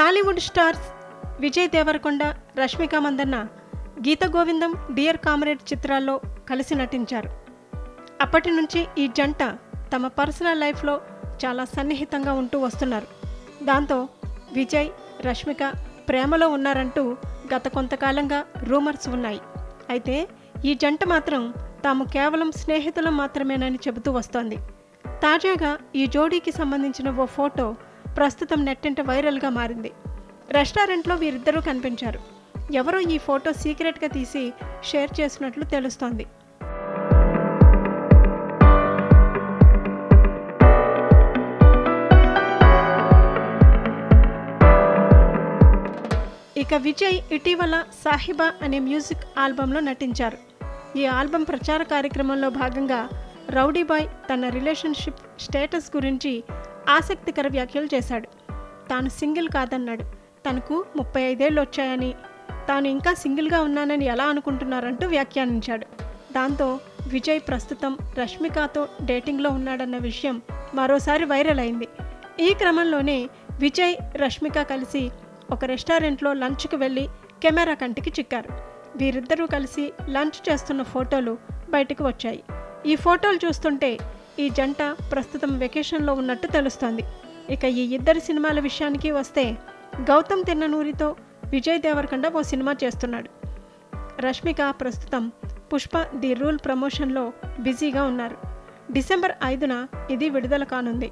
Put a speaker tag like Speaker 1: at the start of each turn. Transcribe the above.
Speaker 1: Tollywood stars Vijay Devarakonda, Rashmika Mandanna గీత గోవిందం, dear comrade చిత్రాల్లో కలిసి నటించారు. అప్పటి నుంచి ఈ జంట తమ పర్సనల్ లైఫ్లో చాలా సన్నిహితంగా ఉంటూ వస్తున్నారు. దాంతో విజయ్, రష్మిక ప్రేమలో ఉన్నారంటూ గత కొంతకాలంగా రూమర్స్ ఉన్నాయి. అయితే ఈ జంట మాత్రం తాము కేవలం స్నేహితులం మాత్రమేనని చెబుతూ వస్తోంది. తాజాగా ఈ జోడీకి సంబంధించిన ఓ ఫోటో ప్రస్తుతం నెట్టింట వైరల్గా మారింది. రెస్టారెంట్లో వీరిద్దరూ కనిపించారు. ఎవరో ఈ ఫోటో సీక్రెట్గా తీసి షేర్ చేసినట్లు తెలుస్తోంది. ఇక విజయ్ ఇటీవల సాహిబా అనే మ్యూజిక్ ఆల్బంలో నటించారు. ఈ ఆల్బం ప్రచార కార్యక్రమంలో భాగంగా రౌడీ బాయ్ తన రిలేషన్షిప్ స్టేటస్ గురించి ఆసక్తికర వ్యాఖ్యలు చేశాడు. తాను సింగిల్ కాదన్నాడు. తనకు 35 ఏళ్ళు వచ్చాయని, తాను ఇంకా సింగిల్గా ఉన్నానని ఎలా అనుకుంటున్నారంటూ వ్యాఖ్యానించాడు. దాంతో విజయ్ ప్రస్తుతం రష్మికతో డేటింగ్లో ఉన్నాడన్న విషయం మరోసారి వైరల్ అయింది. ఈ క్రమంలోనే విజయ్, రష్మిక కలిసి ఒక రెస్టారెంట్లో లంచ్కి వెళ్ళి కెమెరా కంటికి చిక్కారు. వీరిద్దరూ కలిసి లంచ్ చేస్తున్న ఫోటోలు బయటకు వచ్చాయి. ఈ ఫోటోలు చూస్తుంటే ఈ జంట ప్రస్తుతం వెకేషన్లో ఉన్నట్టు తెలుస్తోంది. ఇక ఈ ఇద్దరి సినిమాల విషయానికి వస్తే, గౌతమ్ తిన్ననూరితో విజయ్ దేవరకొండ ఓ సినిమా చేస్తున్నాడు. రష్మిక ప్రస్తుతం పుష్ప ది రూల్ ప్రమోషన్లో బిజీగా ఉన్నారు. డిసెంబర్ 5న ఇది విడుదల కానుంది.